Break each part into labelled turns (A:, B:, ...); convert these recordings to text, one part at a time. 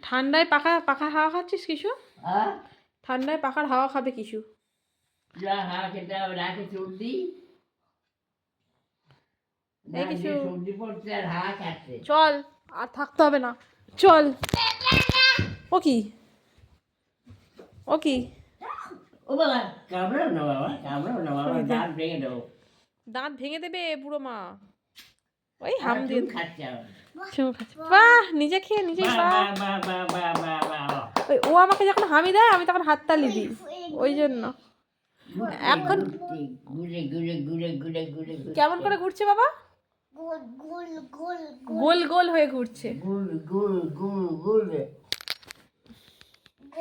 A: ঠান্ডায় পাখা পাখা হাওয়া খাচ্ছিস কিছু? ঠান্ডায় পাখার হাওয়া খাবে কিছু? চল আর থাকতে হবে না, চল। ও কি ও কি দাঁত ভেঙে দেবে বুড়ো মা। ওই হাম দিয়ে খাচ্ছে, বাহ নিজে খেয়ে নিজেই ও আমাকে যখন হামি দেয় আমি তখন হাততালি দিই, ওই জন্য। এখন কেমন করে ঘুরছে বাবা? গোল গোল হয়ে ঘুরছে।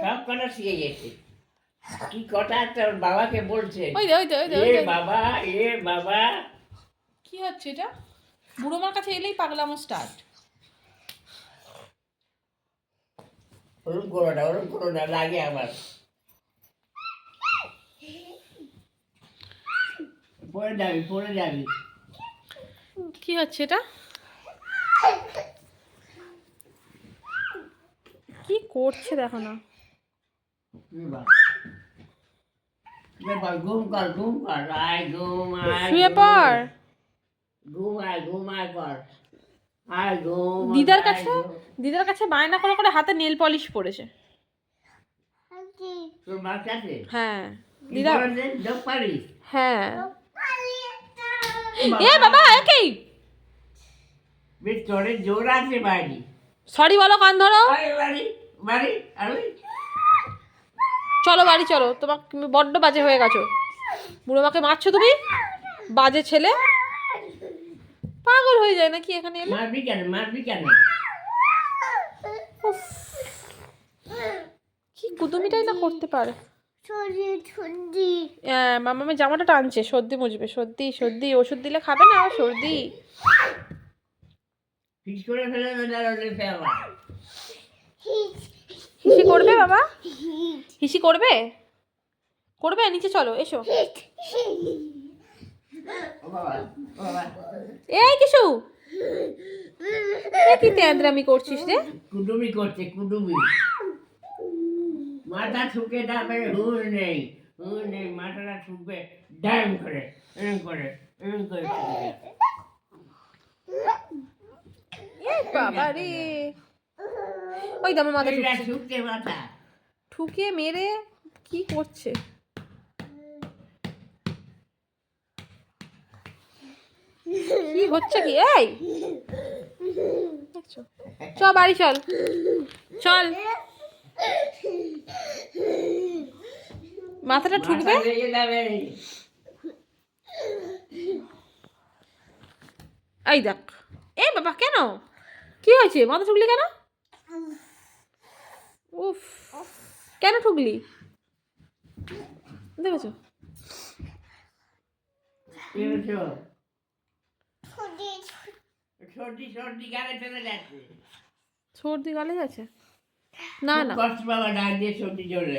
B: সব কথা শিখে গেছে। কি কথা তোর বাবাকে বলছে, বাবা এ বাবা।
A: কি হচ্ছে এটা? বুড়ো মার কাছে এলেই পাগলামো স্টার্ট।
B: ওরকম করো না লাগে আমার। পড়ে যাবি।
A: কি হচ্ছে এটা? কি করছে দেখো না।
B: ঘুম কর আয় ঘুম আয়
A: শুয়ে পড়।
B: ঘুম আয় কর।
A: দিদার কাছে বায়না করে করে হাতে নেল পলিশ পড়েছে।
B: তোর বাচ্চা আছে?
A: হ্যাঁ দিদা
B: পারিস?
A: হ্যাঁ। এ বাবা একই
B: বেশ চড়ে জোর আছে বাড়ি।
A: সরি বলো, কান ধরো।
B: বাড়ি
A: চলো বাড়ি চলো, তোমাকে বড্ড বাজে হয়ে গেছো। বুড়ো মাকে মারছো তুমি, বাজে ছেলে। পাগল হয়ে যায় নাকি এখানে এলে?
B: মারবি কেন?
A: কি কুদুমিটাই না করতে পারে। মামামের জামাটা টানছে, সর্দি মুজবে। সর্দি ওষুধ দিলে খাবে না, সর্দি। হিসি করবে বাবা? হিসি করবে? নিচে চলো, এসো। এই কিছু কি তেঁদরামি করছিস রে?
B: কুডুমি করছে কুডুমি। মাথা ঠুকে যাবে, হুর নেই মাথাটা ঠুকবে ড্যাম করে এরকম করে
A: বাবা রে, ওই দামের মাথা
B: ঠুকছে মাথা
A: ঠুকে মেরে কি করছে? কি হচ্ছে কি? এই চ বাড়ি চল। মাথাটা ঠুকবে। এই দেখ, এ বাবা কেন? কি হয়েছে? মাথা ঠুকলি কেন? উফ, কেন ঠুকলি? দেখেছো? সর্দি গালে যাচ্ছে? না না
B: কষ্ট বাবা ডাক দিয়ে সর্দি জলে।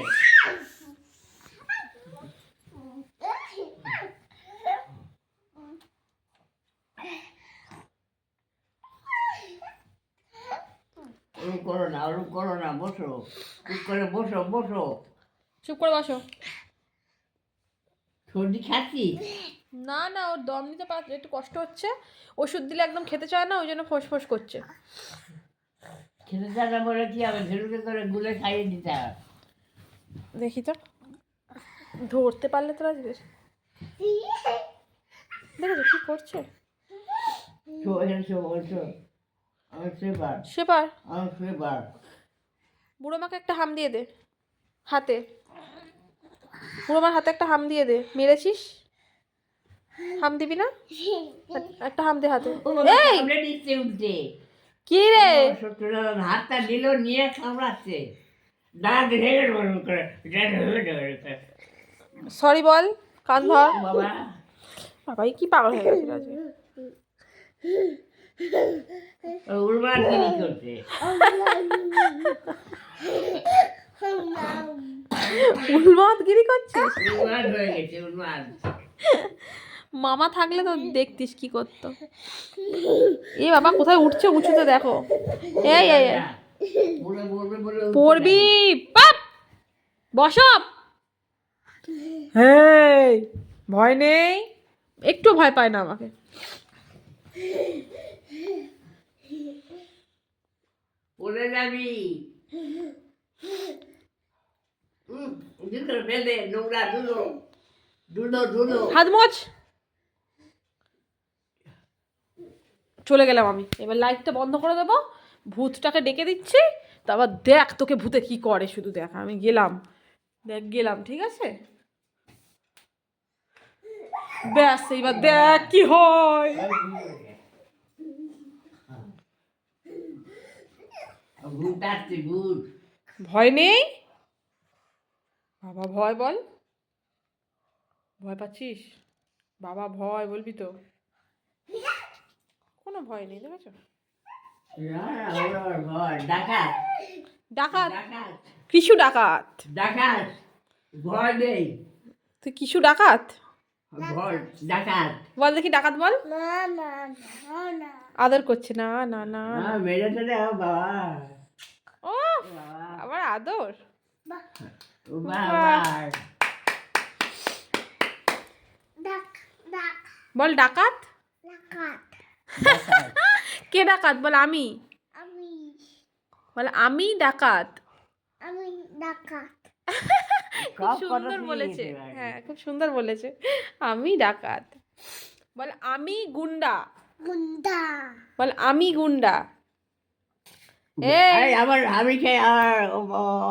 B: করো না বসো, চুপ করে বসো।
A: চুপ করে বসো।
B: সর্দি খাচ্ছি?
A: না না, ওর দম নিতে পারছে, একটু কষ্ট হচ্ছে। ওষুধ দিলে একদম খেতে চায় না, ওই জন্য ফোঁস করছে।
B: খেতে চায় না বলে কি হবে? ঝেড়ুকে করে গুলে খাইয়ে দিতে হবে।
A: দেখি তো, ধরতে পারলে তো আজকে। দেখেছো কি করছে? সেবার বুড়ো মাকে একটা হাম দিয়ে দে হাতে। বুড়ো মার হাতে একটা হাম দিয়ে দে। মেরেছিস, হাম দিবি না? একটা হাম দে হাতে। এই কি রে?
B: হাতটা দিল, নিয়ে কামড়াচ্ছে।
A: সরি বল, কান ধর। বাবাই কি পাগল হয়ে গেছে আজকে।
B: উন্মাদগিরি করছে।
A: উন্মাদগিরি করছিস?
B: উন্মাদ হয়ে গেছে, উন্মাদ।
A: মামা থাকলে তো দেখতিস কি করতো। এ বাবা কোথায় উঠছে উঁচুতে দেখো। এই এই এই।
B: বলে বলবে বলে
A: পড়বি পাপ বসব। হেই ভয় নেই, একটু ভয় পায় না আমাকে।
B: পড়ে যাবি। দুটো বেঁধে নোংরা ধুলো ধুলো ধুলো।
A: হাত মোছ। চলে গেলাম আমি, এবার লাইটটা বন্ধ করে দেবো, ভূতটাকে ডেকে দিচ্ছি, তারপর দেখ তোকে ভূতে কি করে, শুধু দেখ। আমি গেলাম, দেখ গেলাম, ঠিক আছে? ব্যাস এইবার দেখ কি হয়।
B: ভূত আসছে ভূত।
A: ভয় নেই বাবা, ভয় বল। ভয় পাচ্ছিস বাবা? ভয় বলবি তো? কোনো ভয় নেই, দেখেছো?
B: ভয় ডাকাত
A: ডাকাত?
B: ডাকাত
A: কিছু ডাকাত?
B: ডাকাত ভয় নেই।
A: তুই কিছু ডাকাত
B: ভয় ডাকাত।
A: বল দেখি, ডাকাত বল। আদর করছে, না না না না।
B: মেরেছে রে বাবা।
A: ও আবার আদর।
B: বাবা
A: বল ডাকাত। কে ডাকাত বল? আমি। বল আমি ডাকাত। খুব সুন্দর বলেছে, হ্যাঁ খুব সুন্দর বলেছে। আমি ডাকাত। বল আমি গুন্ডা। বল আমি গুন্ডা। এই
B: আবার হামি খেয়ে আর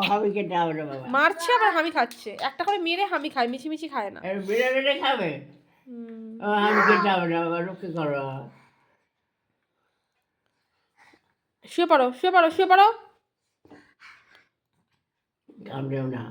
B: হামি খেতে হবে না বাবা।
A: মারছে আবার হামি খাচ্ছে, একটা করে মেরে হামি খায়, মিছিমিছি খায় না।
B: বেড়ে বেড়ে খাবে। হামি খেতে হবে না বাবা, রক্ষে করো।
A: শুয়ে পড়ো শুয়ে পড়ো শুয়ে পড়ো।
B: কামড়েও না।